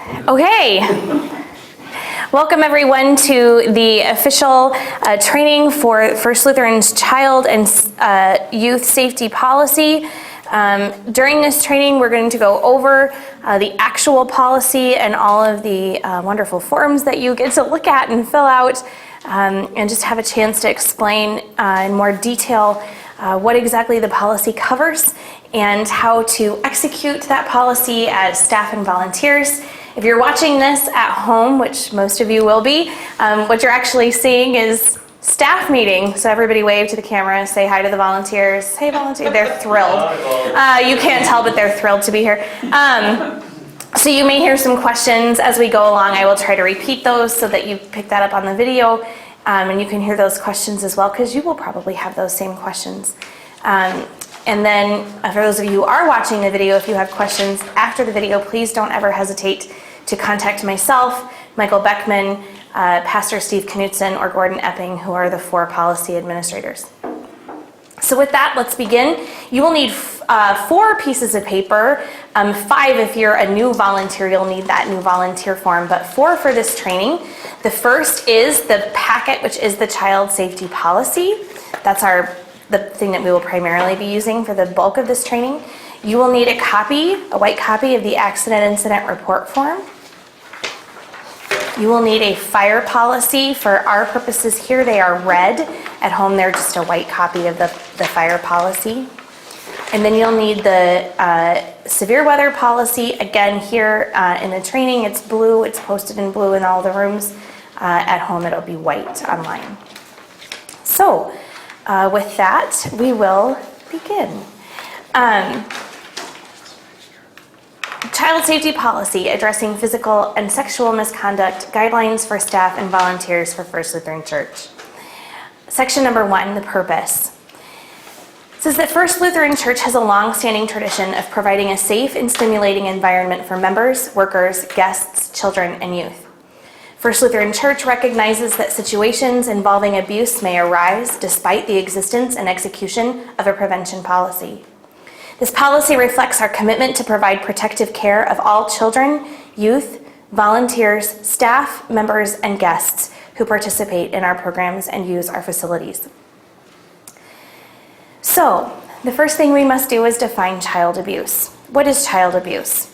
Okay, welcome everyone to the official training for First Lutheran's Child and Youth Safety Policy. During this training, we're going to go over the actual policy and all of the wonderful forms that you get to look at and fill out, and just have a chance to explain in more detail what exactly the policy covers and how to execute that policy as staff and volunteers. If you're watching this at home, which most of you will be, what you're actually seeing is staff meeting. So everybody wave to the camera, say hi to the volunteers. Hey volunteer, they're thrilled. You can't tell, but they're thrilled to be here. So you may hear some questions as we go along. I will try to repeat those so that you pick that up on the video, and you can hear those questions as well, because you will probably have those same questions. And then for those of you who are watching the video, if you have questions after the video, please don't ever hesitate to contact myself, Michael Beckman, Pastor Steve Knutson, or Gordon Epping, who are the 4 policy administrators. So with that, let's begin. You will need 4 pieces of paper, 5 if you're a new volunteer, you'll need that new volunteer form, but 4 for this training. The first is the packet, which is the child safety policy. That's the thing that we will primarily be using for the bulk of this training. You will need a white copy of the accident incident report form. You will need a fire policy. For our purposes here, they are red. At home, they're just a white copy of the fire policy. And then you'll need the severe weather policy. Again, here in the training, it's blue. It's posted in blue in all the rooms. At home, it'll be white online. So, with that, we will begin. Child safety policy addressing physical and sexual misconduct, guidelines for staff and volunteers for First Lutheran Church. Section number 1, the purpose. It says that First Lutheran Church has a long-standing tradition of providing a safe and stimulating environment for members, workers, guests, children, and youth. First Lutheran Church recognizes that situations involving abuse may arise despite the existence and execution of a prevention policy. This policy reflects our commitment to provide protective care of all children, youth, volunteers, staff, members, and guests who participate in our programs and use our facilities. So, the first thing we must do is define child abuse. What is child abuse?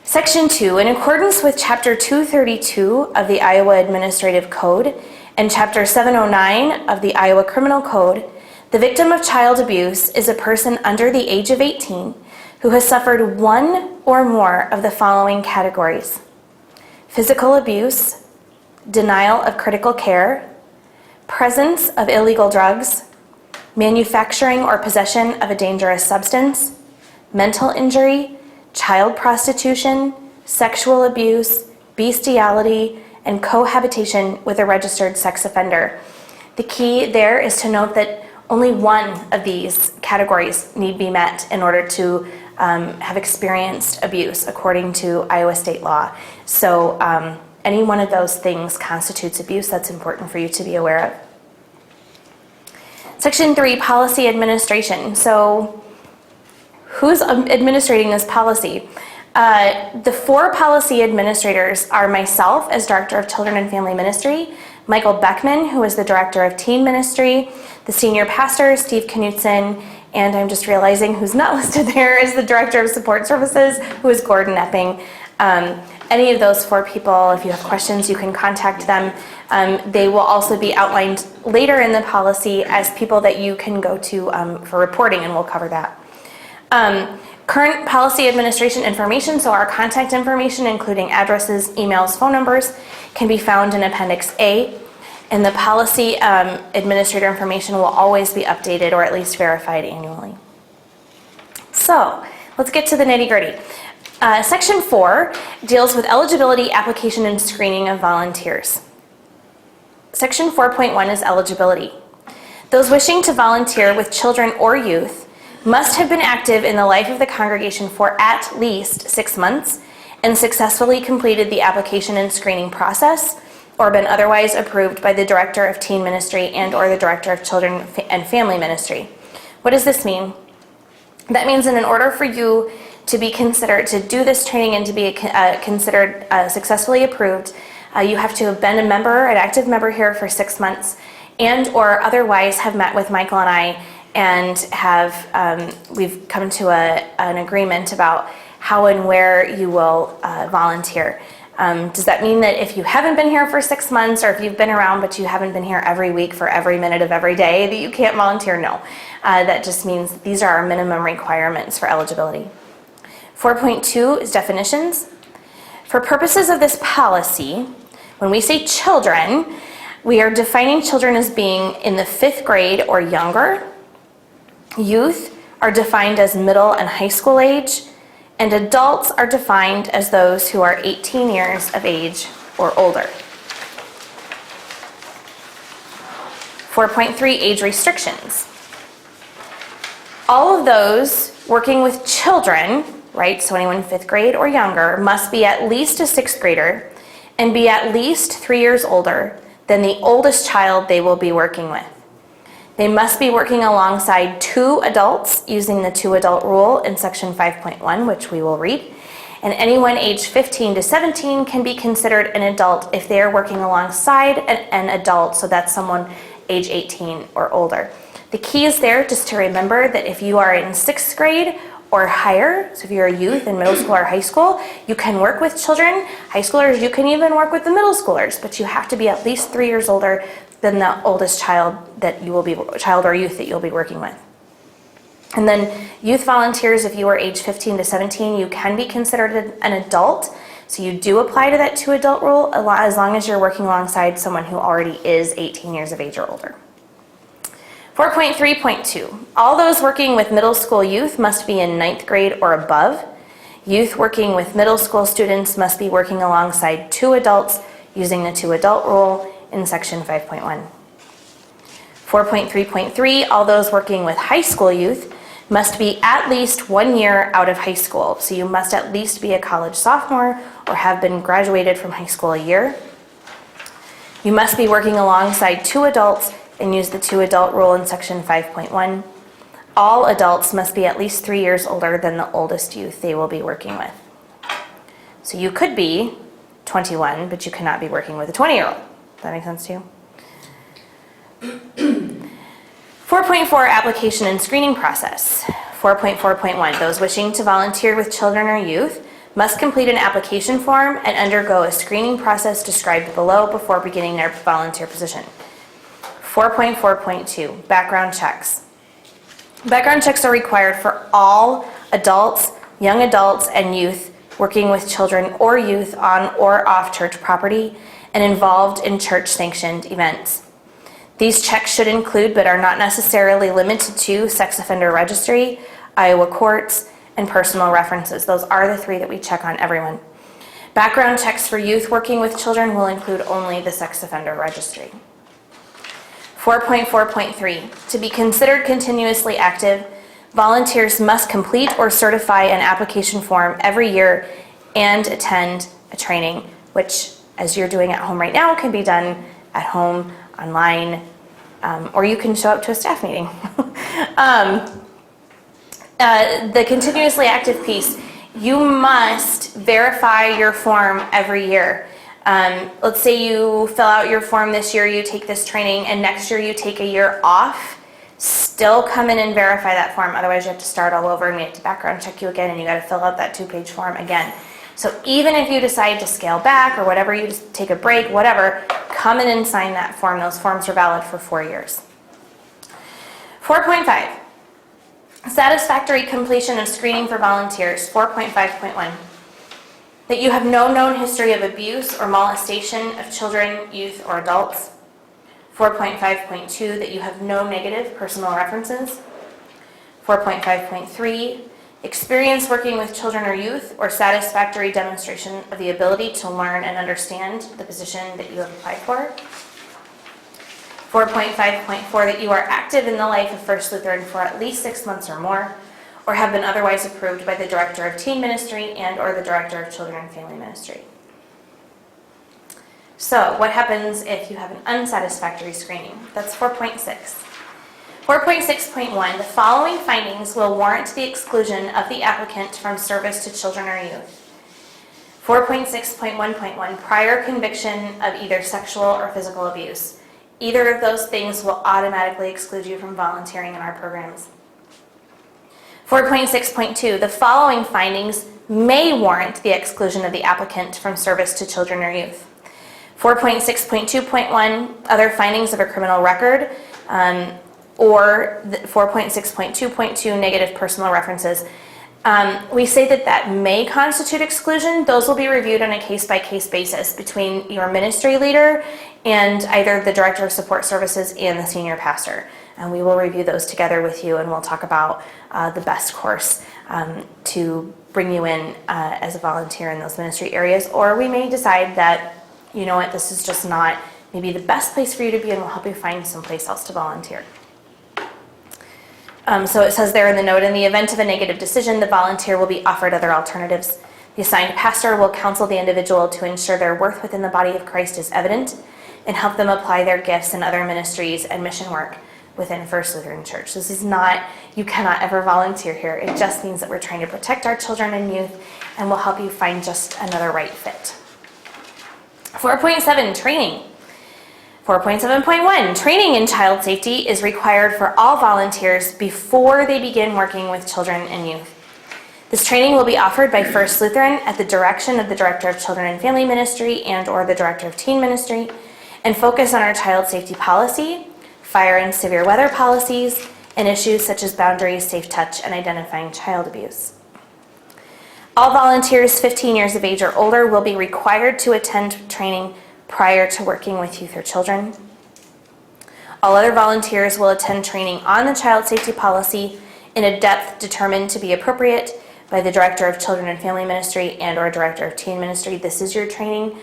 Section 2, in accordance with Chapter 232 of the Iowa Administrative Code and Chapter 709 of the Iowa Criminal Code, the victim of child abuse is a person under the age of 18 who has suffered one or more of the following categories: physical abuse, denial of critical care, presence of illegal drugs, manufacturing or possession of a dangerous substance, mental injury, child prostitution, sexual abuse, bestiality, and cohabitation with a registered sex offender. The key there is to note that only one of these categories need be met in order to have experienced abuse according to Iowa state law. So any one of those things constitutes abuse. That's important for you to be aware of. Section 3, policy administration. So who's administrating this policy? The 4 policy administrators are myself as Director of Children and Family Ministry, Michael Beckman, who is the Director of Teen Ministry, the Senior Pastor, Steve Knutson, and I'm just realizing who's not listed there is the Director of Support Services, who is Gordon Epping. Any of those 4 people, if you have questions, you can contact them. They will also be outlined later in the policy as people that you can go to for reporting, and we'll cover that. Current policy administration information, so our contact information, including addresses, emails, phone numbers, can be found in Appendix A, and the policy administrator information will always be updated or at least verified annually. So, let's get to the nitty-gritty. Section 4 deals with eligibility, application, and screening of volunteers. Section 4.1 is eligibility. Those wishing to volunteer with children or youth must have been active in the life of the congregation for at least 6 months and successfully completed the application and screening process, or been otherwise approved by the Director of Teen Ministry and or the Director of Children and Family Ministry. What does this mean? That means that in order for you To be considered, to do this training and to be considered successfully approved, you have to have been a member, an active member here for 6 months, and or otherwise have met with Michael and I and have, we've come to an agreement about how and where you will volunteer. Does that mean that if you haven't been here for 6 months, or if you've been around but you haven't been here every week for every minute of every day, that you can't volunteer? No. That just means these are our minimum requirements for eligibility. 4.2 is definitions. For purposes of this policy, when we say children, we are defining children as being in the 5th grade or younger. Youth are defined as middle and high school age, and adults are defined as those who are 18 years of age or older. 4.3, age restrictions. All of those working with children, right, so anyone 5th grade or younger, must be at least a 6th grader and be at least 3 years older than the oldest child they will be working with. They must be working alongside 2 adults using the 2-adult rule in section 5.1, which we will read. And anyone aged 15 to 17 can be considered an adult if they are working alongside an adult, so that's someone age 18 or older. The key is there just to remember that if you are in 6th grade or higher, so if you're a youth in middle school or high school, you can work with children. High schoolers, you can even work with the middle schoolers, but you have to be at least 3 years older than the oldest child that you will be, child or youth that you'll be working with. And then youth volunteers, if you are age 15 to 17, you can be considered an adult. So you do apply to that 2-adult rule as long as you're working alongside someone who already is 18 years of age or older. 4.3.2, all those working with middle school youth must be in 9th grade or above. Youth working with middle school students must be working alongside 2 adults using the 2-adult rule in section 5.1. 4.3.3, all those working with high school youth must be at least 1 year out of high school. So you must at least be a college sophomore or have been graduated from high school a year. You must be working alongside 2 adults and use the 2-adult rule in section 5.1. All adults must be at least 3 years older than the oldest youth they will be working with. So you could be 21, but you cannot be working with a 20-year-old. Does that make sense to you? 4.4, application and screening process. 4.4.1, those wishing to volunteer with children or youth must complete an application form and undergo a screening process described below before beginning their volunteer position. 4.4.2, background checks. Background checks are required for all adults, young adults, and youth working with children or youth on or off church property and involved in church-sanctioned events. These checks should include, but are not necessarily limited to, sex offender registry, Iowa courts, and personal references. Those are the 3 that we check on everyone. Background checks for youth working with children will include only the sex offender registry. 4.4.3, to be considered continuously active, volunteers must complete or certify an application form every year and attend a training, which, as you're doing at home right now, can be done at home, online, or you can show up to a staff meeting. The continuously active piece, you must verify your form every year. Let's say you fill out your form this year, you take this training, and next year you take a year off. Still come in and verify that form, otherwise you have to start all over and we have to background check you again and you got to fill out that 2-page form again. So even if you decide to scale back or whatever, you just take a break, whatever, come in and sign that form. Those forms are valid for 4 years. 4.5, satisfactory completion of screening for volunteers. 4.5.1, that you have no known history of abuse or molestation of children, youth, or adults. 4.5.2, that you have no negative personal references. 4.5.3, experience working with children or youth or satisfactory demonstration of the ability to learn and understand the position that you have applied for. 4.5.4, that you are active in the life of First Lutheran for at least 6 months or more, or have been otherwise approved by the Director of Teen Ministry and or the Director of Children and Family Ministry. So what happens if you have an unsatisfactory screening? That's 4.6. 4.6.1, the following findings will warrant the exclusion of the applicant from service to children or youth. 4.6.1.1, prior conviction of either sexual or physical abuse. Either of those things will automatically exclude you from volunteering in our programs. 4.6.2, the following findings may warrant the exclusion of the applicant from service to children or youth. 4.6.2.1, other findings of a criminal record, or 4.6.2.2, negative personal references. We say that may constitute exclusion. Those will be reviewed on a case-by-case basis between your ministry leader and either the director of support services and the senior pastor. And we will review those together with you, and we'll talk about the best course to bring you in as a volunteer in those ministry areas. Or we may decide that, you know what, this is just not maybe the best place for you to be, and we'll help you find someplace else to volunteer. So it says there in the note, in the event of a negative decision, the volunteer will be offered other alternatives. The assigned pastor will counsel the individual to ensure their worth within the body of Christ is evident and help them apply their gifts in other ministries and mission work within First Lutheran Church. This is not, you cannot ever volunteer here. It just means that we're trying to protect our children and youth, and we'll help you find just another right fit. 4.7, training. 4.7.1, training in child safety is required for all volunteers before they begin working with children and youth. This training will be offered by First Lutheran at the direction of the Director of Children and Family Ministry and/or the Director of Teen Ministry, and focus on our child safety policy, fire and severe weather policies, and issues such as boundaries, safe touch, and identifying child abuse. All volunteers 15 years of age or older will be required to attend training prior to working with youth or children. All other volunteers will attend training on the child safety policy in a depth determined to be appropriate by the Director of Children and Family Ministry and/or Director of Teen Ministry. This is your training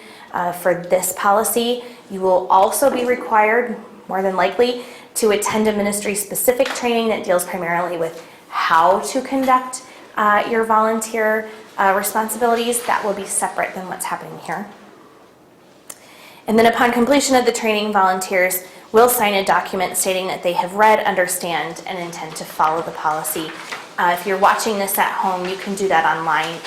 for this policy. You will also be required, more than likely, to attend a ministry-specific training that deals primarily with how to conduct your volunteer responsibilities. That will be separate than what's happening here. And then upon completion of the training, volunteers will sign a document stating that they have read, understand, and intend to follow the policy. If you're watching this at home, you can do that online.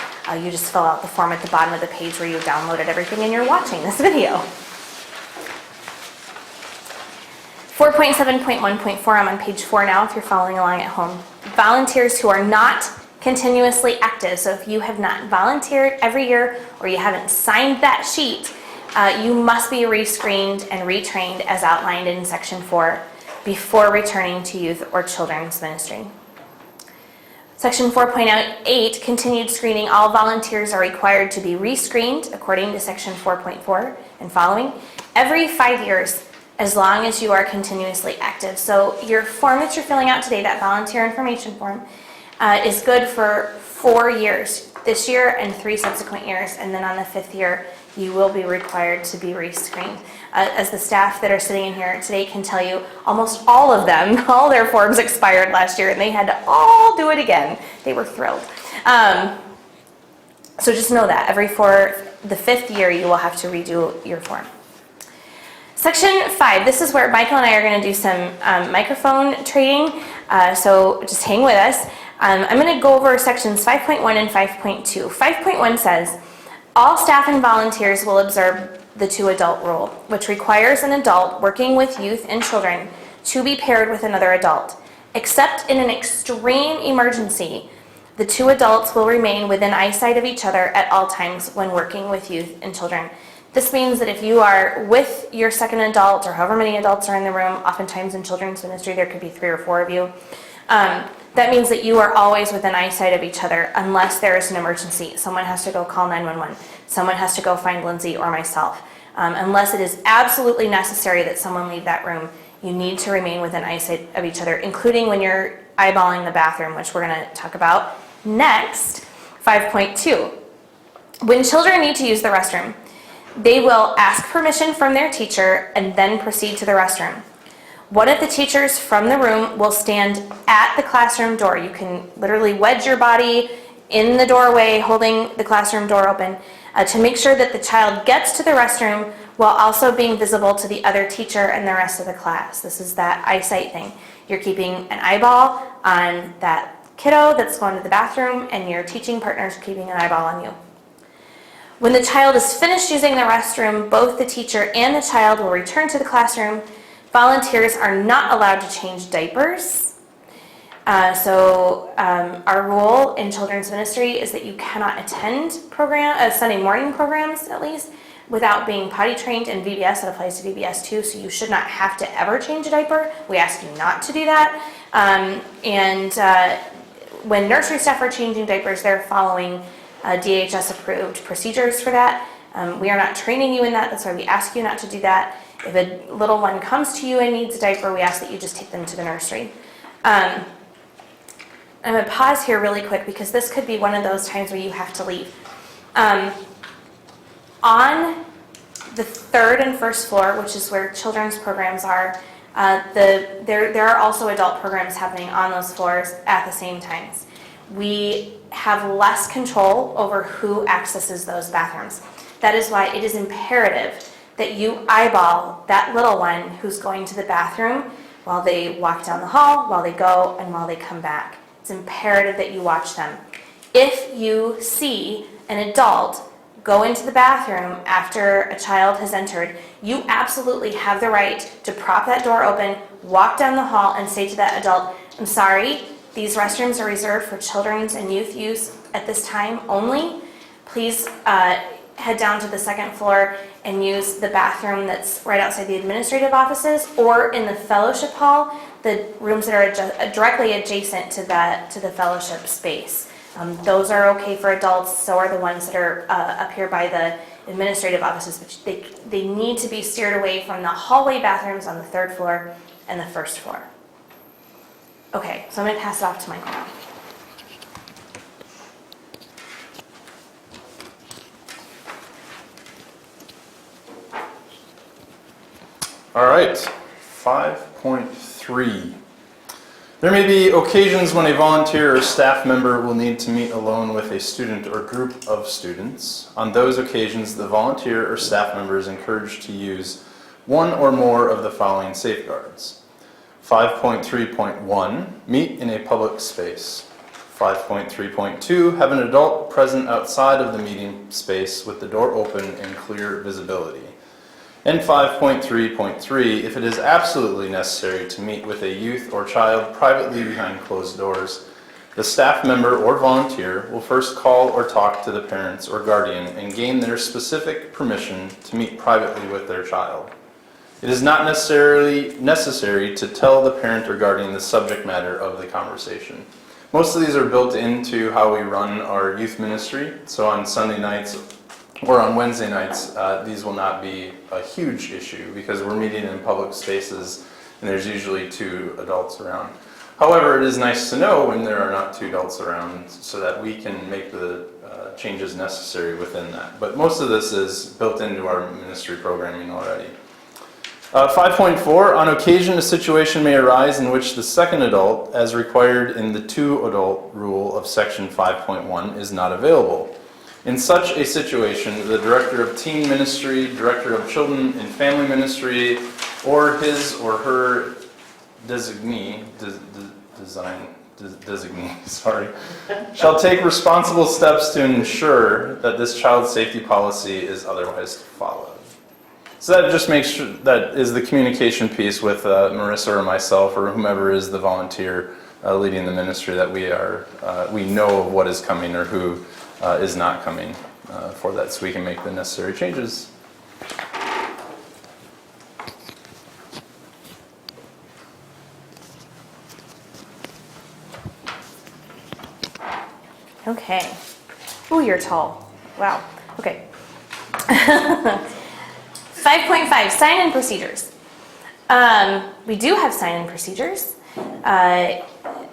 You just fill out the form at the bottom of the page where you downloaded everything and you're watching this video. 4.7.1.4, I'm on page 4 now if you're following along at home. Volunteers who are not continuously active, so if you have not volunteered every year or you haven't signed that sheet, you must be rescreened and retrained as outlined in section 4 before returning to youth or children's ministry. Section 4.8, continued screening. All volunteers are required to be rescreened according to section 4.4 and following every 5 years as long as you are continuously active. So your form that you're filling out today, that volunteer information form, is good for 4 years, this year and 3 subsequent years, and then on the 5th year you will be required to be rescreened. As the staff that are sitting in here today can tell you, almost all of them, all their forms expired last year and they had to all do it again. They were thrilled. So just know that the 5th year you will have to redo your form. Section 5, this is where Michael and I are going to do some microphone training, so just hang with us. I'm going to go over sections 5.1 and 5.2. 5.1 says, all staff and volunteers will observe the 2-adult rule, which requires an adult working with youth and children to be paired with another adult. Except in an extreme emergency, the 2 adults will remain within eyesight of each other at all times when working with youth and children. This means that if you are with your second adult, or however many adults are in the room, oftentimes in children's ministry there could be 3 or 4 of you, that means that you are always within eyesight of each other unless there is an emergency. Someone has to go call 911. Someone has to go find Lindsay or myself. Unless it is absolutely necessary that someone leave that room, you need to remain within eyesight of each other, including when you're eyeballing the bathroom, which we're going to talk about next. 5.2. When children need to use the restroom, they will ask permission from their teacher and then proceed to the restroom. One of the teachers from the room will stand at the classroom door. You can literally wedge your body in the doorway, holding the classroom door open, to make sure that the child gets to the restroom while also being visible to the other teacher and the rest of the class. This is that eyesight thing. You're keeping an eyeball on that kiddo that's going to the bathroom, and your teaching partner's keeping an eyeball on you. When the child is finished using the restroom, both the teacher and the child will return to the classroom. Volunteers are not allowed to change diapers. Our rule in children's ministry is that you cannot attend Sunday morning programs, at least, without being potty trained in VBS. That applies to VBS too, so you should not have to ever change a diaper. We ask you not to do that. When nursery staff are changing diapers, they're following DHS approved procedures for that. We are not training you in that. That's why we ask you not to do that. If a little one comes to you and needs a diaper, we ask that you just take them to the nursery. I'm going to pause here really quick because this could be one of those times where you have to leave. On the third and first floor, which is where children's programs are, there are also adult programs happening on those floors at the same times. We have less control over who accesses those bathrooms. That is why it is imperative that you eyeball that little one who's going to the bathroom while they walk down the hall, while they go, and while they come back. It's imperative that you watch them. If you see an adult go into the bathroom after a child has entered, you absolutely have the right to prop that door open, walk down the hall, and say to that adult, "I'm sorry, these restrooms are reserved for children's and youth use at this time only. Please head down to the second floor and use the bathroom that's right outside the administrative offices, or in the fellowship hall, the rooms that are directly adjacent to the fellowship space. Those are okay for adults, so are the ones that are up here by the administrative offices, but they need to be steered away from the hallway bathrooms on the third floor and the first floor." Okay, so I'm going to pass it off to Michael now. All right, 5.3. There may be occasions when a volunteer or staff member will need to meet alone with a student or group of students. On those occasions, the volunteer or staff member is encouraged to use one or more of the following safeguards. 5.3.1, meet in a public space. 5.3.2, have an adult present outside of the meeting space with the door open and clear visibility. And 5.3.3, if it is absolutely necessary to meet with a youth or child privately behind closed doors, the staff member or volunteer will first call or talk to the parents or guardian and gain their specific permission to meet privately with their child. It is not necessarily necessary to tell the parent or guardian the subject matter of the conversation. Most of these are built into how we run our youth ministry, so on Sunday nights or on Wednesday nights, these will not be a huge issue because we're meeting in public spaces and there's usually 2 adults around. However, it is nice to know when there are not 2 adults around so that we can make the changes necessary within that. But most of this is built into our ministry programming already. 5.4, on occasion a situation may arise in which the second adult, as required in the 2-adult rule of section 5.1, is not available. In such a situation, the Director of Teen Ministry, Director of Children and Family Ministry, or his or her designee, shall take responsible steps to ensure that this child safety policy is otherwise followed. So that just makes sure that is the communication piece with Marissa or myself or whomever is the volunteer leading the ministry, that we know of what is coming or who is not coming for that, so we can make the necessary changes. Okay. Ooh, you're tall. Wow. Okay. 5.5, sign-in procedures. We do have sign-in procedures.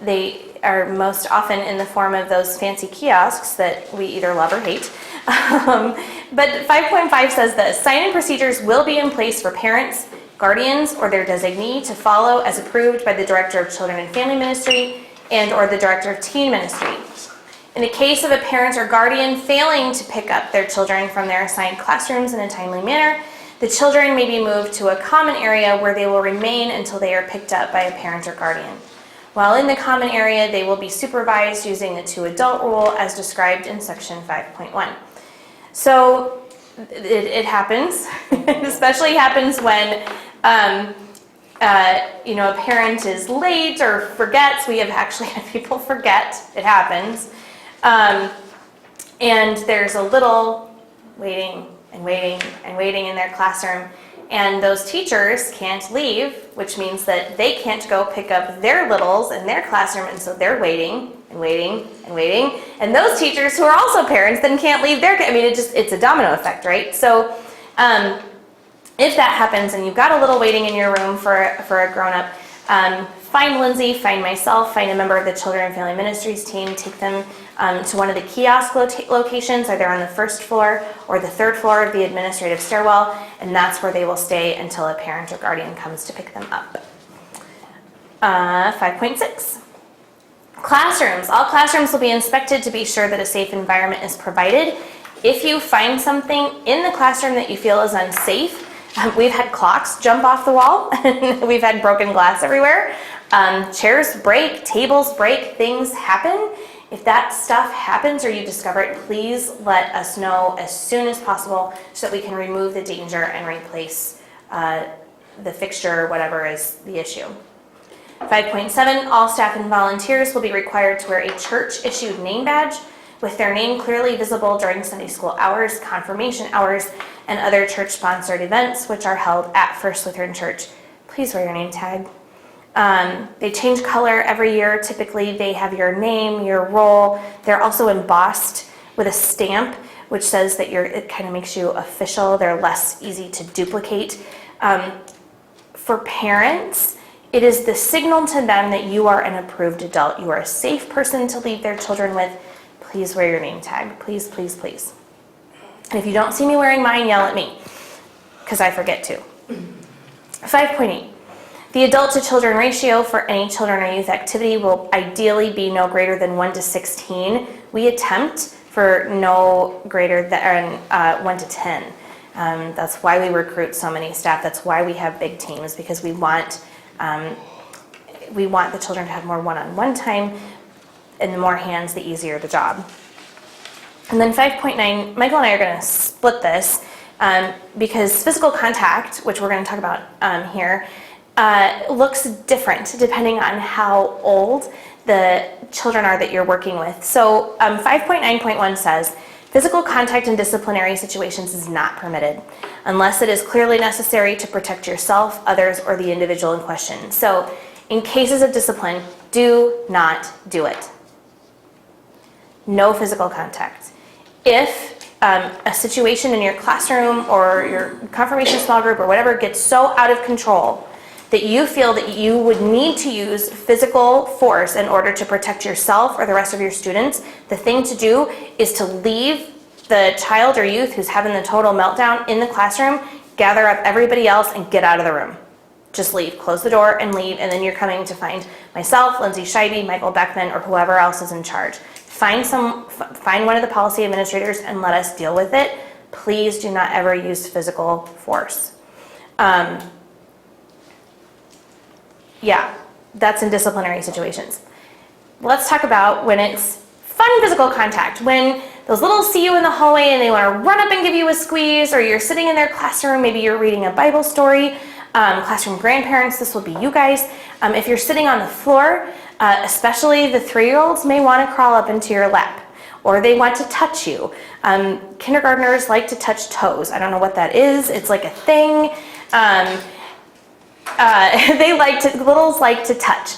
They are most often in the form of those fancy kiosks that we either love or hate. But 5.5 says this: sign-in procedures will be in place for parents, guardians, or their designee to follow as approved by the Director of Children and Family Ministry and or the Director of Teen Ministry. In the case of a parent or guardian failing to pick up their children from their assigned classrooms in a timely manner, The children may be moved to a common area where they will remain until they are picked up by a parent or guardian. While in the common area, they will be supervised using the 2-adult rule as described in section 5.1. So it happens, it especially happens when a parent is late or forgets. We have actually had people forget. It happens. And there's a little waiting and waiting and waiting in their classroom. And those teachers can't leave, which means that they can't go pick up their littles in their classroom. And so they're waiting and waiting and waiting. And those teachers who are also parents then can't leave their kids. I mean, it's a domino effect, right? So if that happens and you've got a little waiting in your room for a grown-up, find Lindsay, find myself, find a member of the Children and Family Ministries team, take them to one of the kiosk locations, either on the first floor or the third floor of the administrative stairwell, and that's where they will stay until a parent or guardian comes to pick them up. 5.6. Classrooms. All classrooms will be inspected to be sure that a safe environment is provided. If you find something in the classroom that you feel is unsafe, we've had clocks jump off the wall. We've had broken glass everywhere. Chairs break, tables break, things happen. If that stuff happens or you discover it, please let us know as soon as possible so that we can remove the danger and replace the fixture or whatever is the issue. 5.7, all staff and volunteers will be required to wear a church-issued name badge with their name clearly visible during Sunday school hours, confirmation hours, and other church-sponsored events which are held at First Lutheran Church. Please wear your name tag. They change color every year. Typically, they have your name, your role. They're also embossed with a stamp, which says that it kind of makes you official. They're less easy to duplicate. For parents, it is the signal to them that you are an approved adult. You are a safe person to leave their children with. Please wear your name tag. Please, please, please. And if you don't see me wearing mine, yell at me, because I forget to. 5.8. The adult to children ratio for any children or youth activity will ideally be no greater than 1 to 16. We attempt for no greater than 1 to 10. That's why we recruit so many staff. That's why we have big teams, because we want the children to have more one-on-one time, and the more hands, the easier the job. And then 5.9, Michael and I are going to split this because physical contact, which we're going to talk about here, looks different depending on how old the children are that you're working with. So 5.9.1 says, physical contact in disciplinary situations is not permitted unless it is clearly necessary to protect yourself, others, or the individual in question. So in cases of discipline, do not do it. No physical contact. If a situation in your classroom or your confirmation small group or whatever gets so out of control that you feel that you would need to use physical force in order to protect yourself or the rest of your students, the thing to do is to leave the child or youth who's having the total meltdown in the classroom, gather up everybody else, and get out of the room. Just leave. Close the door and leave, and then you're coming to find myself, Lindsay Scheibe, Michael Beckman, or whoever else is in charge. Find one of the policy administrators and let us deal with it. Please do not ever use physical force. Yeah, that's in disciplinary situations. Let's talk about when it's fun physical contact, when those littles see you in the hallway and they want to run up and give you a squeeze, or you're sitting in their classroom, maybe you're reading a Bible story. Classroom grandparents, this will be you guys. If you're sitting on the floor, especially the 3-year-olds may want to crawl up into your lap, or they want to touch you. Kindergartners like to touch toes. I don't know what that is. It's like a thing. Littles like to touch.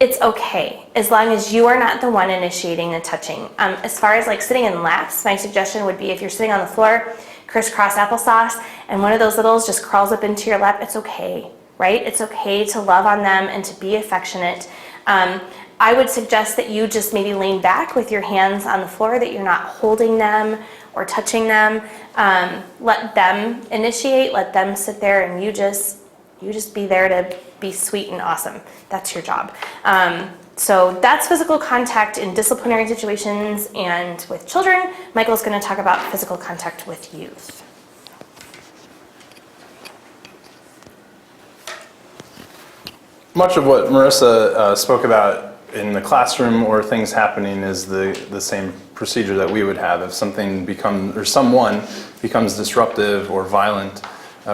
It's okay, as long as you are not the one initiating the touching. As far as like sitting in laps, my suggestion would be if you're sitting on the floor, crisscross applesauce, and one of those littles just crawls up into your lap, it's okay, right? It's okay to love on them and to be affectionate. I would suggest that you just maybe lean back with your hands on the floor, that you're not holding them or touching them. Let them initiate, let them sit there, and you just be there to be sweet and awesome. That's your job. So that's physical contact in disciplinary situations and with children. Michael's going to talk about physical contact with youth. much of what Marissa spoke about in the classroom or things happening is the same procedure that we would have. If something becomes, or someone becomes disruptive or violent,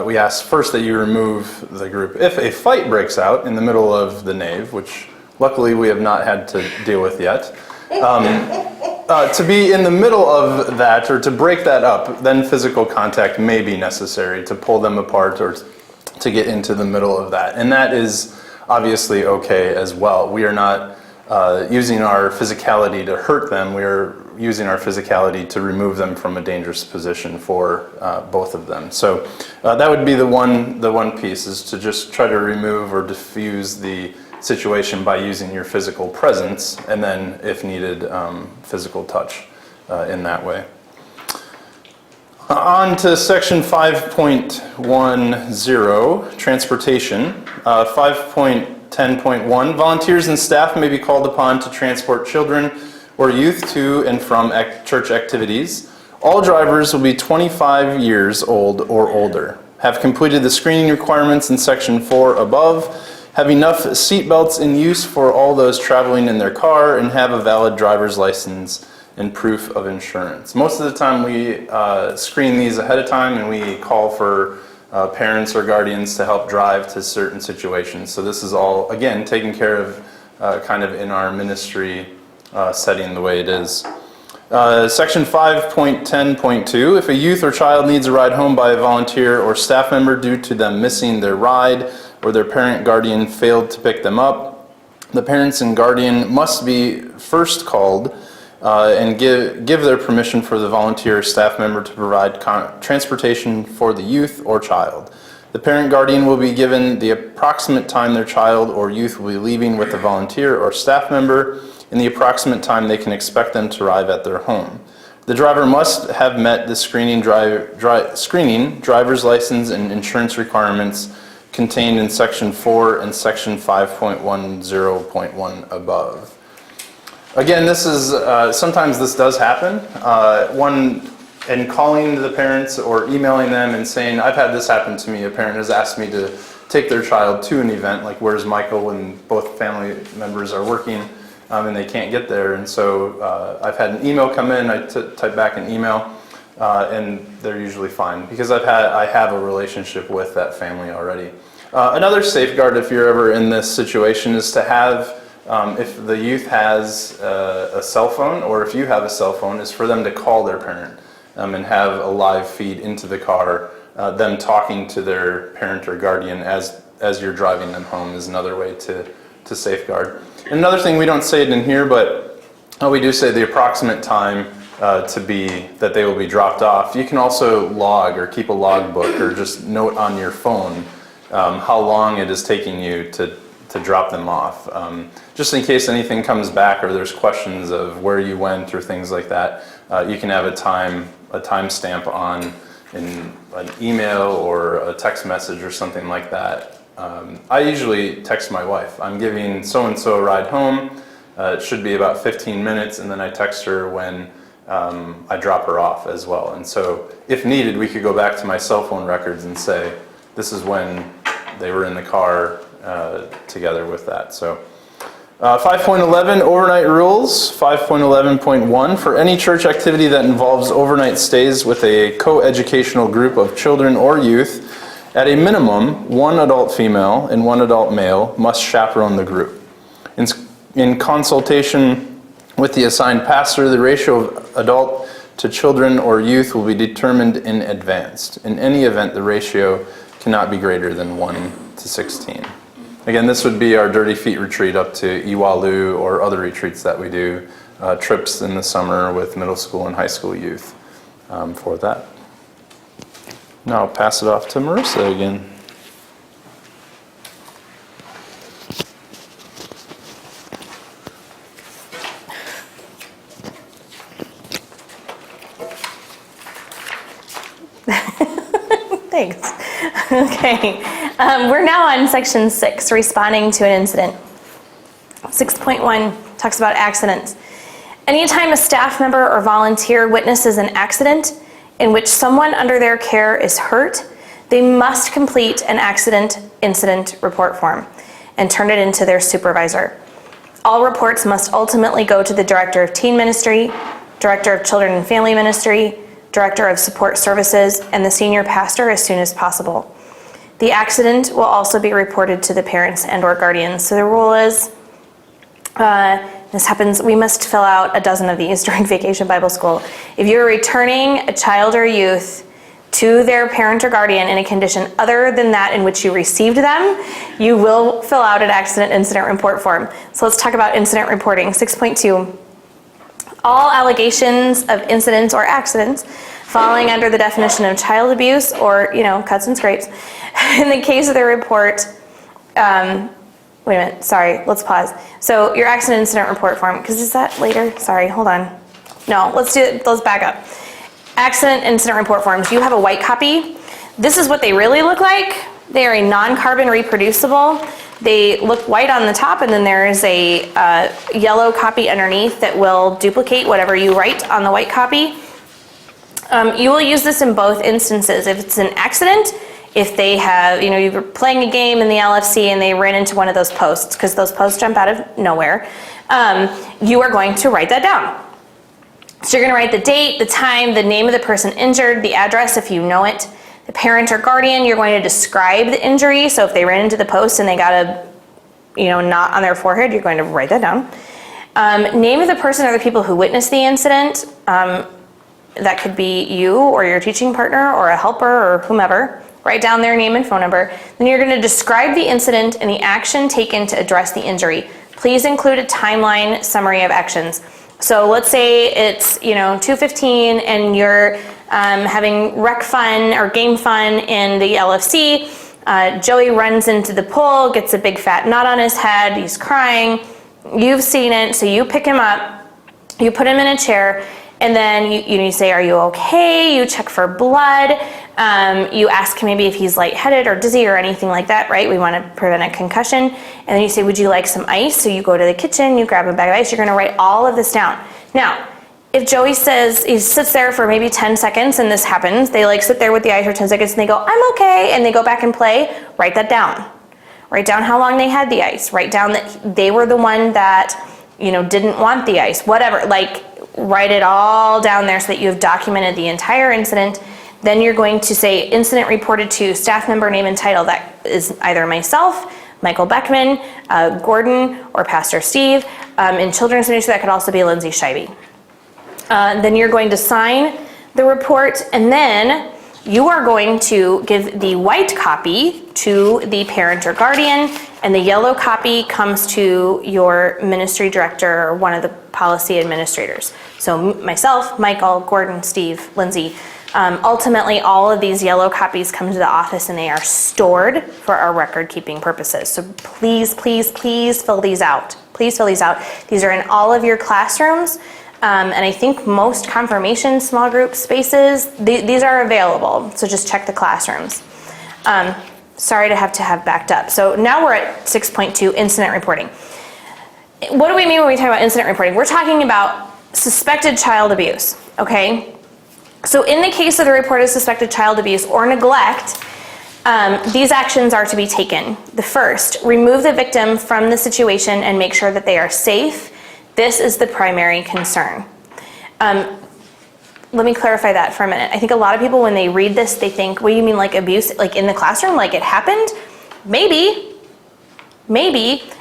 we ask first that you remove the group. If a fight breaks out in the middle of the nave, which luckily we have not had to deal with yet, to be in the middle of that or to break that up, then physical contact may be necessary to pull them apart or to get into the middle of that. And that is obviously okay as well. We are not using our physicality to hurt them. We are using our physicality to remove them from a dangerous position for both of them. So that would be the one piece, is to just try to remove or diffuse the situation by using your physical presence, and then, if needed, physical touch in that way. On to section 5.10, transportation. 5.10.1, volunteers and staff may be called upon to transport children or youth to and from church activities. All drivers will be 25 years old or older, have completed the screening requirements in section 4 above, have enough seat belts in use for all those traveling in their car, and have a valid driver's license and proof of insurance. Most of the time we screen these ahead of time, and we call for parents or guardians to help drive to certain situations. So this is all, again, taken care of kind of in our ministry setting the way it is. Section 5.10.2, if a youth or child needs a ride home by a volunteer or staff member due to them missing their ride, or their parent guardian failed to pick them up, the parents and guardian must be first called and give their permission for the volunteer or staff member to provide transportation for the youth or child. The parent guardian will be given the approximate time their child or youth will be leaving with the volunteer or staff member and the approximate time they can expect them to arrive at their home. The driver must have met the screening, driver's license, and insurance requirements contained in section 4 and section 5.10.1 above. Again, this is, sometimes this does happen. In calling the parents or emailing them and saying, I've had this happen to me, a parent has asked me to take their child to an event, like Where's Michael, when both family members are working and they can't get there. And so I've had an email come in, I type back an email, and they're usually fine because I have a relationship with that family already. Another safeguard, if you're ever in this situation, is to have, if the youth has a cell phone, or if you have a cell phone, is for them to call their parent and have a live feed into the car, them talking to their parent or guardian as you're driving them home is another way to safeguard. And another thing, we don't say it in here, but we do say the approximate time that they will be dropped off. You can also log or keep a logbook or just note on your phone how long it is taking you to drop them off. Just in case anything comes back or there's questions of where you went or things like that, you can have a time stamp on in an email or a text message or something like that. I usually text my wife, I'm giving so-and-so a ride home, it should be about 15 minutes, and then I text her when I drop her off as well. And so if needed, we could go back to my cell phone records and say, this is when they were in the car together with that. So 5.11, overnight rules. 5.11.1, for any church activity that involves overnight stays with a co-educational group of children or youth, at a minimum, one adult female and one adult male must chaperone the group. In consultation with the assigned pastor, the ratio of adult to children or youth will be determined in advance. In any event, the ratio cannot be greater than 1 to 16. Again, this would be our Dirty Feet retreat up to Iwalu or other retreats that we do, trips in the summer with middle school and high school youth for that. Now I'll pass it off to Marissa again. Thanks. Okay, we're now on section 6, responding to an incident. 6.1 talks about accidents. Anytime a staff member or volunteer witnesses an accident in which someone under their care is hurt, they must complete an accident incident report form. and turn it into their supervisor. All reports must ultimately go to the Director of Teen Ministry, Director of Children and Family Ministry, Director of Support Services, and the Senior Pastor as soon as possible. The accident will also be reported to the parents and/or guardians. So the rule is, this happens, we must fill out a dozen of these during Vacation Bible School. If you're returning a child or youth to their parent or guardian in a condition other than that in which you received them, you will fill out an accident incident report form. So let's talk about incident reporting. 6.2. All allegations of incidents or accidents falling under the definition of child abuse or, cuts and scrapes. In the case of the report, wait a minute, sorry, let's pause. So your accident incident report form, because is that later? Sorry, hold on. No, let's back up. Accident incident report forms, you have a white copy. This is what they really look like. They are a non-carbon reproducible. They look white on the top, and then there is a yellow copy underneath that will duplicate whatever you write on the white copy. You will use this in both instances. If it's an accident, if they have, you were playing a game in the LFC and they ran into one of those posts, because those posts jump out of nowhere, you are going to write that down. So you're going to write the date, the time, the name of the person injured, the address if you know it, the parent or guardian. You're going to describe the injury. So if they ran into the post and they got a knot on their forehead, you're going to write that down. Name of the person or the people who witnessed the incident. That could be you or your teaching partner or a helper or whomever. Write down their name and phone number. Then you're going to describe the incident and the action taken to address the injury. Please include a timeline summary of actions. So let's say it's 2:15 and you're having rec fun or game fun in the LFC. Joey runs into the pool, gets a big fat knot on his head. He's crying. You've seen it, so you pick him up, you put him in a chair, and then you say, "Are you okay?" You check for blood. You ask him maybe if he's lightheaded or dizzy or anything like that, right? We want to prevent a concussion. And then you say, "Would you like some ice?" So you go to the kitchen, you grab a bag of ice. You're going to write all of this down. Now, if Joey says he sits there for maybe 10 seconds and this happens, they sit there with the ice for 10 seconds and they go, "I'm okay," and they go back and play, write that down. Write down how long they had the ice. Write down that they were the one that, didn't want the ice, whatever. Write it all down there so that you have documented the entire incident. Then you're going to say incident reported to staff member name and title. That is either myself, Michael Beckman, Gordon, or Pastor Steve. In children's ministry, that could also be Lindsay Scheibe. Then you're going to sign the report, and then you are going to give the white copy to the parent or guardian, and the yellow copy comes to your ministry director or one of the policy administrators. So myself, Michael, Gordon, Steve, Lindsay. Ultimately, all of these yellow copies come to the office and they are stored for our record keeping purposes. So please, please, please fill these out. Please fill these out. These are in all of your classrooms. And I think most confirmation small group spaces, these are available. So just check the classrooms. Sorry to have backed up. So now we're at 6.2, incident reporting. What do we mean when we talk about incident reporting? We're talking about suspected child abuse, okay? So in the case of the report of suspected child abuse or neglect, these actions are to be taken. The first, remove the victim from the situation and make sure that they are safe. This is the primary concern. Let me clarify that for a minute. I think a lot of people, when they read this, they think, what do you mean abuse, in the classroom, it happened? Maybe.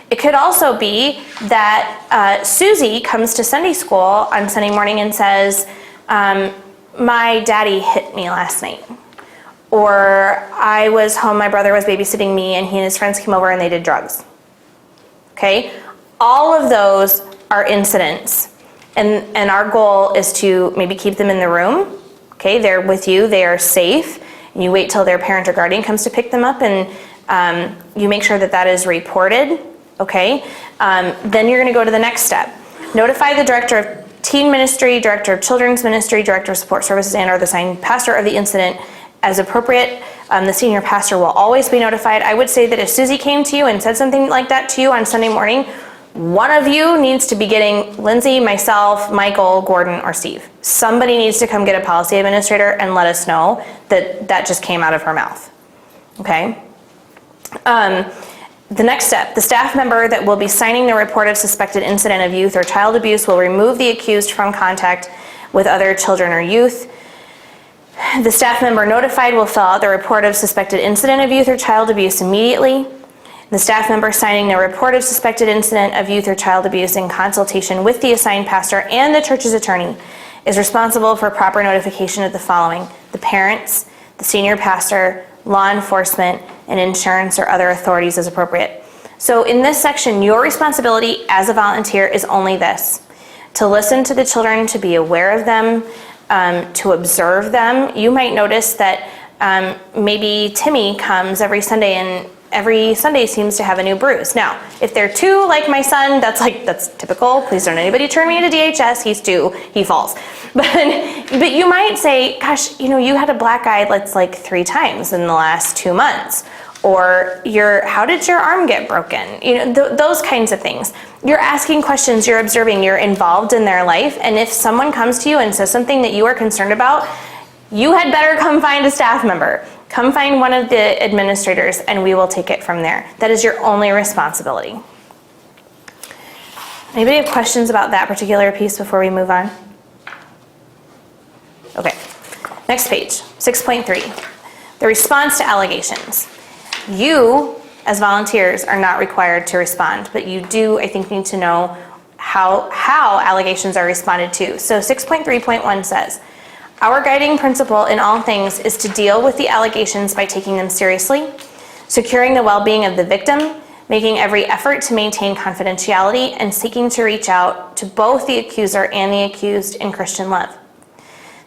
It could also be that Susie comes to Sunday school on Sunday morning and says, my daddy hit me last night. Or I was home, my brother was babysitting me, and he and his friends came over and they did drugs. Okay? All of those are incidents. And our goal is to maybe keep them in the room. Okay? They're with you, they are safe. And you wait till their parent or guardian comes to pick them up, and you make sure that that is reported. Okay? Then you're going to go to the next step. Notify the director of Teen Ministry, Director of Children's Ministry, Director of Support Services, and or the assigned pastor of the incident as appropriate. The senior pastor will always be notified. I would say that if Susie came to you and said something like that to you on Sunday morning, one of you needs to be getting Lindsay, myself, Michael, Gordon, or Steve. Somebody needs to come get a policy administrator and let us know that that just came out of her mouth. Okay? The next step, the staff member that will be signing the report of suspected incident of youth or child abuse will remove the accused from contact with other children or youth. The staff member notified will fill out the report of suspected incident of youth or child abuse immediately. The staff member signing the report of suspected incident of youth or child abuse in consultation with the assigned pastor and the church's attorney is responsible for proper notification of the following: the parents, the senior pastor, law enforcement, and insurance or other authorities as appropriate. So in this section, your responsibility as a volunteer is only this: to listen to the children, to be aware of them, to observe them. You might notice that maybe Timmy comes every Sunday and every Sunday seems to have a new bruise. Now, if they're two, like my son, that's typical. Please don't anybody turn me into DHS. He's two, he falls. But you might say, gosh, you had a black eye that's like 3 times in the last 2 months. Or how did your arm get broken? Those kinds of things. You're asking questions, you're observing, you're involved in their life. And if someone comes to you and says something that you are concerned about, you had better come find a staff member. Come find one of the administrators and we will take it from there. That is your only responsibility. Anybody have questions about that particular piece before we move on? Okay, next page, 6.3. The response to allegations. You, as volunteers, are not required to respond, but you do, I think, need to know how allegations are responded to. So 6.3.1 says, our guiding principle in all things is to deal with the allegations by taking them seriously, securing the well-being of the victim, making every effort to maintain confidentiality, and seeking to reach out to both the accuser and the accused in Christian love.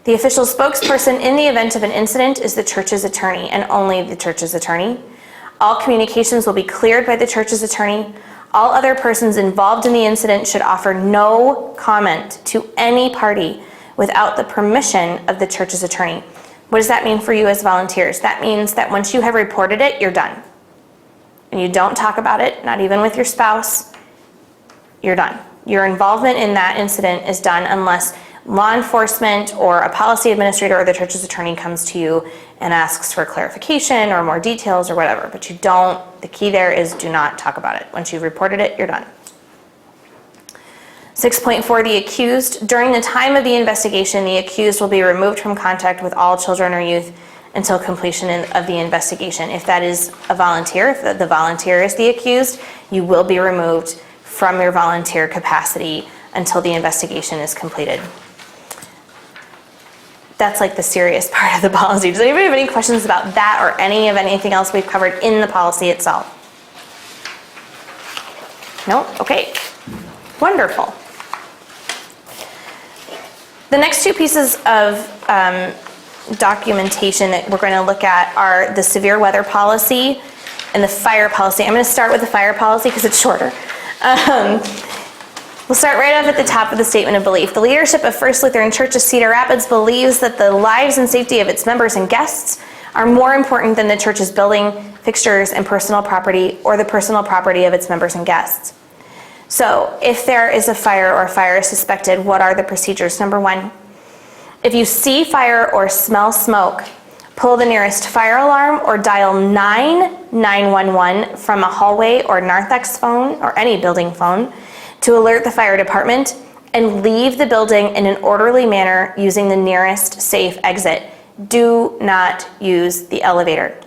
The official spokesperson in the event of an incident is the church's attorney, and only the church's attorney. All communications will be cleared by the church's attorney. All other persons involved in the incident should offer no comment to any party without the permission of the church's attorney. What does that mean for you as volunteers? That means that once you have reported it, you're done. And you don't talk about it, not even with your spouse, you're done. Your involvement in that incident is done unless law enforcement or a policy administrator or the church's attorney comes to you and asks for clarification or more details or whatever. But the key there is do not talk about it. Once you've reported it, you're done. 6.4, the accused. During the time of the investigation, the accused will be removed from contact with all children or youth until completion of the investigation. If that is a volunteer, if the volunteer is the accused, you will be removed from your volunteer capacity until the investigation is completed. That's like the serious part of the policy. Does anybody have any questions about that or anything else we've covered in the policy itself? No? Okay. Wonderful. The next 2 pieces of documentation that we're going to look at are the severe weather policy and the fire policy. I'm going to start with the fire policy because it's shorter. We'll start right off at the top of the statement of belief. The leadership of First Lutheran Church of Cedar Rapids believes that the lives and safety of its members and guests are more important than the church's building, fixtures, and personal property, or the personal property of its members and guests. So, if there is a fire or fire is suspected, what are the procedures? Number 1, if you see fire or smell smoke, pull the nearest fire alarm or dial 911 from a hallway or narthex phone or any building phone to alert the fire department, and leave the building in an orderly manner using the nearest safe exit. Do not use the elevator.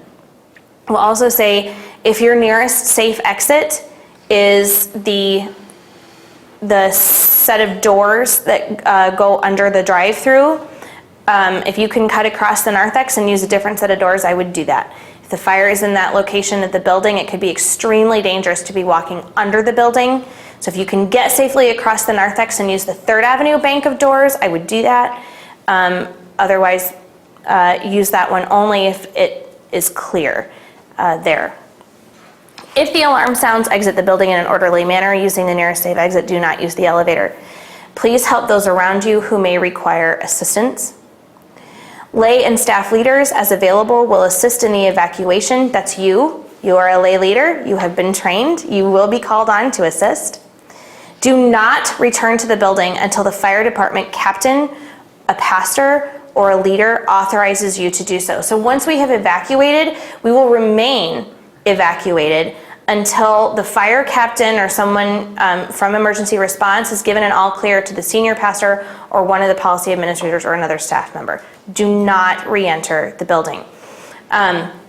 We'll also say if your nearest safe exit is the set of doors that go under the drive-through, if you can cut across the narthex and use a different set of doors, I would do that. If the fire is in that location at the building, it could be extremely dangerous to be walking under the building. So if you can get safely across the narthex and use the 3rd Avenue bank of doors, I would do that. Otherwise, use that one only if it is clear there. If the alarm sounds, exit the building in an orderly manner using the nearest safe exit. Do not use the elevator. Please help those around you who may require assistance. Lay and staff leaders, as available, will assist in the evacuation. That's you. You are a lay leader. You have been trained. You will be called on to assist. Do not return to the building until the fire department captain, a pastor, or a leader authorizes you to do so. So once we have evacuated, we will remain evacuated until the fire captain or someone from emergency response is given an all clear to the senior pastor or one of the policy administrators or another staff member. Do not re-enter the building.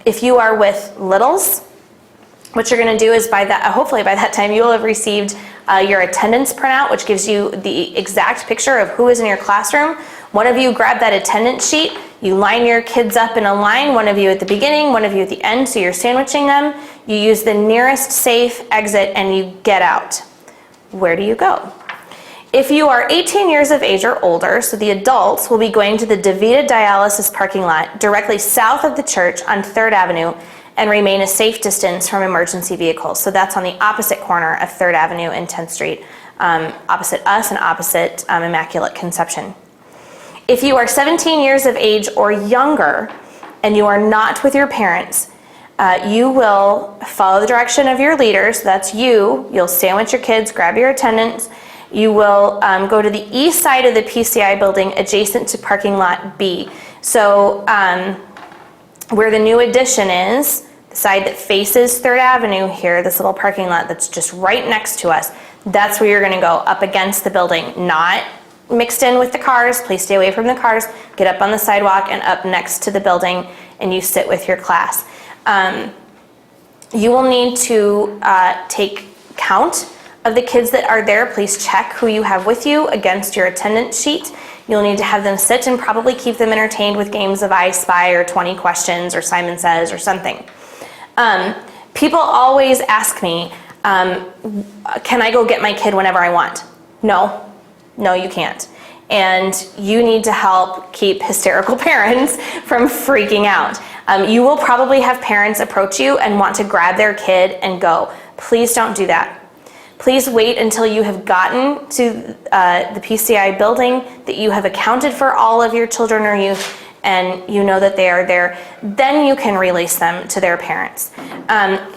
If you are with littles, what you're going to do is hopefully by that time you will have received your attendance printout, which gives you the exact picture of who is in your classroom. One of you grab that attendance sheet, you line your kids up in a line, one of you at the beginning, one of you at the end, so you're sandwiching them. You use the nearest safe exit and you get out. Where do you go? If you are 18 years of age or older, so the adults will be going to the DaVita dialysis parking lot directly south of the church on 3rd Avenue and remain a safe distance from emergency vehicles. So that's on the opposite corner of 3rd Avenue and 10th Street, opposite us and opposite Immaculate Conception. If you are 17 years of age or younger and you are not with your parents, you will follow the direction of your leaders. That's you. You'll sandwich your kids, grab your attendants. You will go to the east side of the PCI building adjacent to parking lot B. So where the new addition is, the side that faces 3rd Avenue here, this little parking lot that's just right next to us, that's where you're going to go, up against the building, not mixed in with the cars. Please stay away from the cars. Get up on the sidewalk and up next to the building, and you sit with your class. You will need to take count of the kids that are there. Please check who you have with you against your attendance sheet. You'll need to have them sit and probably keep them entertained with games of I Spy or 20 questions or Simon Says or something. People always ask me, can I go get my kid whenever I want? No, you can't. And you need to help keep hysterical parents from freaking out. You will probably have parents approach you and want to grab their kid and go. Please don't do that. Please wait until you have gotten to the PCI building, that you have accounted for all of your children or youth, and you know that they are there. Then you can release them to their parents.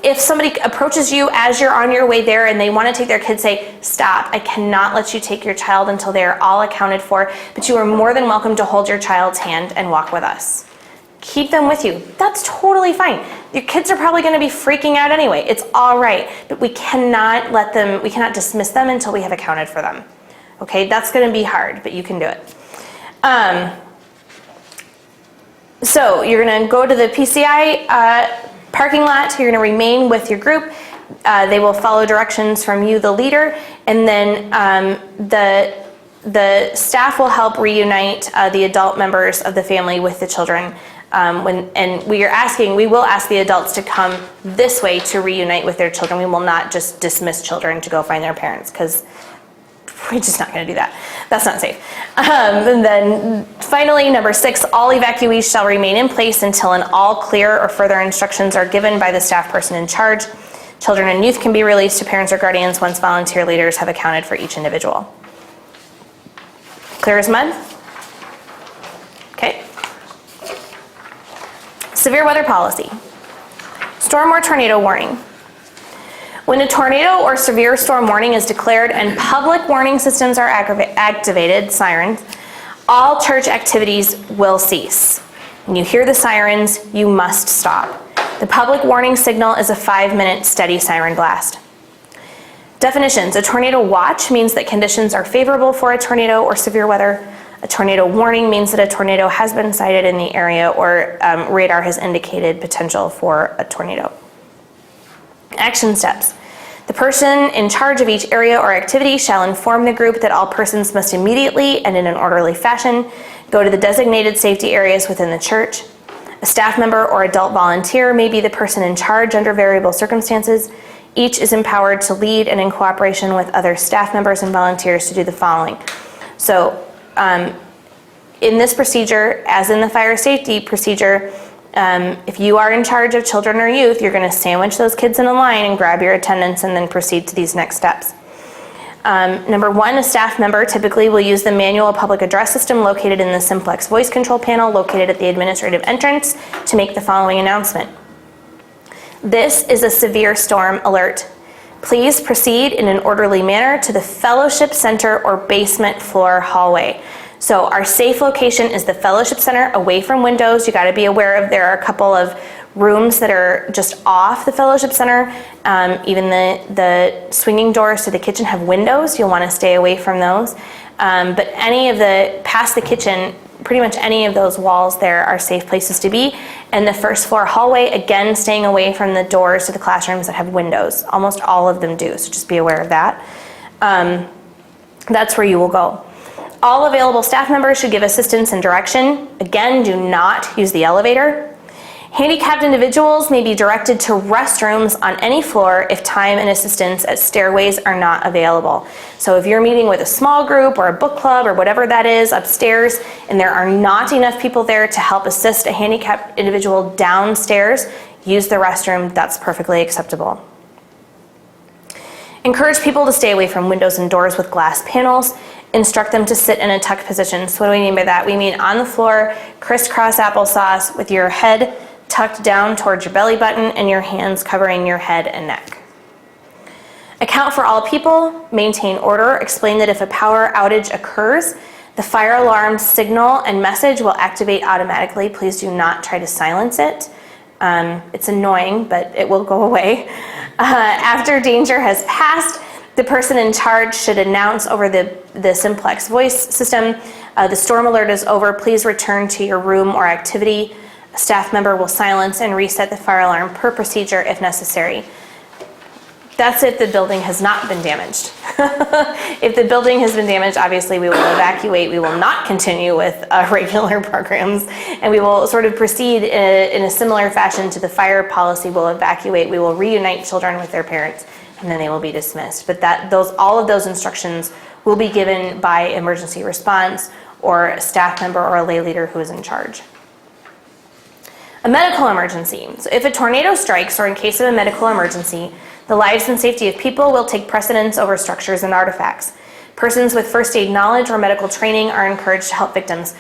If somebody approaches you as you're on your way there and they want to take their kid, say, stop, I cannot let you take your child until they are all accounted for, but you are more than welcome to hold your child's hand and walk with us. Keep them with you. That's totally fine. Your kids are probably going to be freaking out anyway. It's all right, but we cannot dismiss them until we have accounted for them. Okay, that's going to be hard, but you can do it. So you're going to go to the PCI parking lot. You're going to remain with your group. They will follow directions from you, the leader, and then the staff will help reunite the adult members of the family with the children. We will ask the adults to come this way to reunite with their children. We will not just dismiss children to go find their parents, because we're just not going to do that. That's not safe. And then finally, number 6, all evacuees shall remain in place until an all clear or further instructions are given by the staff person in charge. Children and youth can be released to parents or guardians once volunteer leaders have accounted for each individual. Clear as mud? Okay. Severe weather policy. Storm or tornado warning. When a tornado or severe storm warning is declared and public warning systems are activated, sirens, all church activities will cease. When you hear the sirens, you must stop. The public warning signal is a 5-minute steady siren blast. Definitions. A tornado watch means that conditions are favorable for a tornado or severe weather. A tornado warning means that a tornado has been sighted in the area or radar has indicated potential for a tornado. Action steps. The person in charge of each area or activity shall inform the group that all persons must immediately and in an orderly fashion go to the designated safety areas within the church. A staff member or adult volunteer may be the person in charge under variable circumstances. Each is empowered to lead and in cooperation with other staff members and volunteers to do the following. So in this procedure, as in the fire safety procedure, if you are in charge of children or youth, you're going to sandwich those kids in a line and grab your attendants and then proceed to these next steps. Number 1, a staff member typically will use the manual public address system located in the simplex voice control panel located at the administrative entrance to make the following announcement. This is a severe storm alert. Please proceed in an orderly manner to the fellowship center or basement floor hallway. So our safe location is the fellowship center, away from windows. You got to be aware of, there are a couple of rooms that are just off the fellowship center. Even the swinging doors to the kitchen have windows. You'll want to stay away from those. But any of the, past the kitchen, pretty much any of those walls there are safe places to be. And the first floor hallway, again, staying away from the doors to the classrooms that have windows. Almost all of them do, so just be aware of that. That's where you will go. All available staff members should give assistance and direction. Again, do not use the elevator. Handicapped individuals may be directed to restrooms on any floor if time and assistance at stairways are not available. So if you're meeting with a small group or a book club or whatever that is upstairs, and there are not enough people there to help assist a handicapped individual downstairs, use the restroom. That's perfectly acceptable. Encourage people to stay away from windows and doors with glass panels. Instruct them to sit in a tucked position. So what do we mean by that? We mean on the floor, crisscross applesauce with your head tucked down towards your belly button and your hands covering your head and neck. Account for all people, maintain order, explain that if a power outage occurs, the fire alarm signal and message will activate automatically. Please do not try to silence it. It's annoying, but it will go away. After danger has passed, the person in charge should announce over the simplex voice system, the storm alert is over, please return to your room or activity. A staff member will silence and reset the fire alarm per procedure if necessary. That's if the building has not been damaged. If the building has been damaged, obviously we will evacuate. We will not continue with regular programs, and we will sort of proceed in a similar fashion to the fire policy. We'll evacuate. We will reunite children with their parents, and then they will be dismissed. But all of those instructions will be given by emergency response or a staff member or a lay leader who is in charge. A medical emergency. So if a tornado strikes or in case of a medical emergency, the lives and safety of people will take precedence over structures and artifacts. Persons with first aid knowledge or medical training are encouraged to help victims.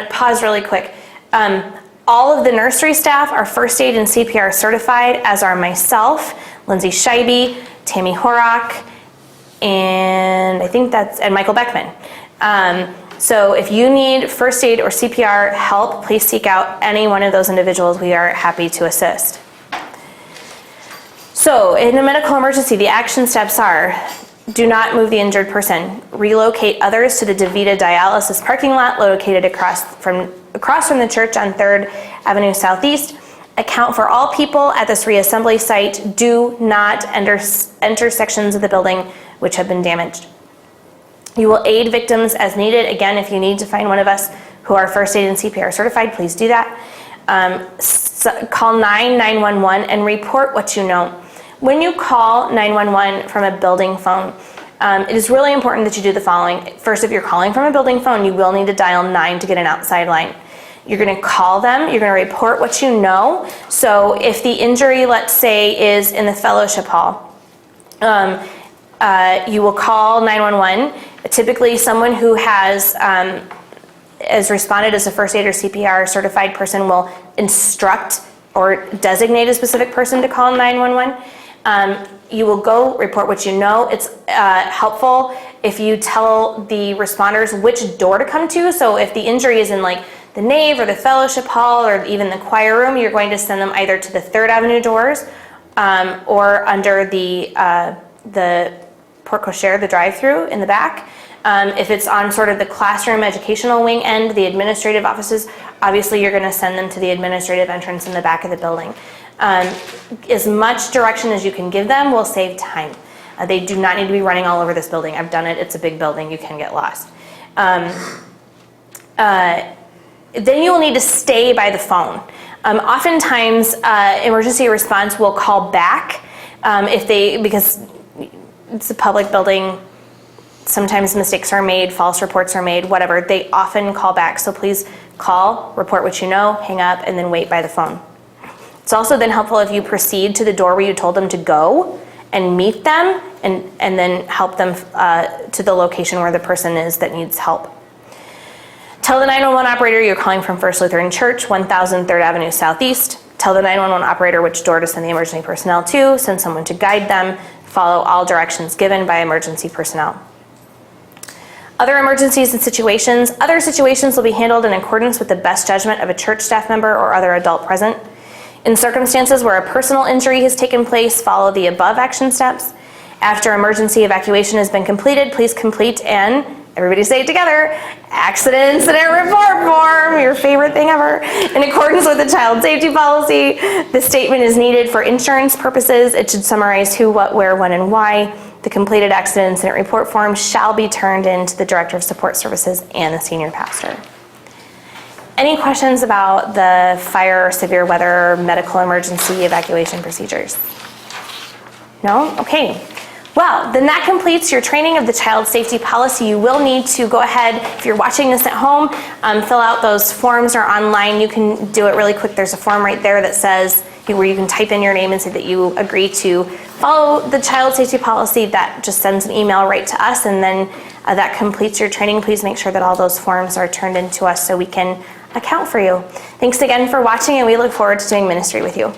Pause really quick. All of the nursery staff are first aid and CPR certified, as are myself, Lindsay Scheibe, Tammy Horak, and I think and Michael Beckman. So if you need first aid or CPR help, please seek out any one of those individuals. We are happy to assist. So in a medical emergency, the action steps are: do not move the injured person. Relocate others to the DaVita dialysis parking lot located across from the church on 3rd Avenue Southeast. Account for all people at this reassembly site. Do not enter sections of the building which have been damaged. You will aid victims as needed. Again, if you need to find one of us who are first aid and CPR certified, please do that. Call 911 and report what you know. When you call 911 from a building phone, it is really important that you do the following. First, if you're calling from a building phone, you will need to dial 9 to get an outside line. You're going to call them. You're going to report what you know. So if the injury, let's say, is in the fellowship hall, you will call 911. Typically, someone who has responded as a first aid or CPR certified person will instruct or designate a specific person to call 911. You will go report what you know. It's helpful if you tell the responders which door to come to. So if the injury is in like the nave or the fellowship hall or even the choir room, you're going to send them either to the 3rd Avenue doors or under the porte cochere, the drive-through in the back. If it's on sort of the classroom educational wing end, the administrative offices, obviously you're going to send them to the administrative entrance in the back of the building. As much direction as you can give them will save time. They do not need to be running all over this building. I've done it. It's a big building. You can get lost. Then you will need to stay by the phone. Oftentimes, emergency response will call back because it's a public building. Sometimes mistakes are made, false reports are made, whatever. They often call back. So please call, report what you know, hang up, and then wait by the phone. It's also then helpful if you proceed to the door where you told them to go and meet them and then help them to the location where the person is that needs help. Tell the 911 operator you're calling from First Lutheran Church, 1000 3rd Avenue Southeast. Tell the 911 operator which door to send the emergency personnel to. Send someone to guide them. Follow all directions given by emergency personnel. Other emergencies and situations. Other situations will be handled in accordance with the best judgment of a church staff member or other adult present. In circumstances where a personal injury has taken place, follow the above action steps. After emergency evacuation has been completed, please complete an, everybody say it together, accident incident report form, your favorite thing ever. In accordance with the child safety policy, the statement is needed for insurance purposes. It should summarize who, what, where, when, and why. The completed accident incident report form shall be turned in to the Director of Support Services and the senior pastor. Any questions about the fire, severe weather, medical emergency evacuation procedures? No? Okay. Well, then that completes your training of the child safety policy. You will need to go ahead, if you're watching this at home, fill out those forms or online. You can do it really quick. There's a form right there that says, where you can type in your name and say that you agree to follow the child safety policy. That just sends an email right to us, and then that completes your training. Please make sure that all those forms are turned in to us so we can account for you. Thanks again for watching, and we look forward to doing ministry with you.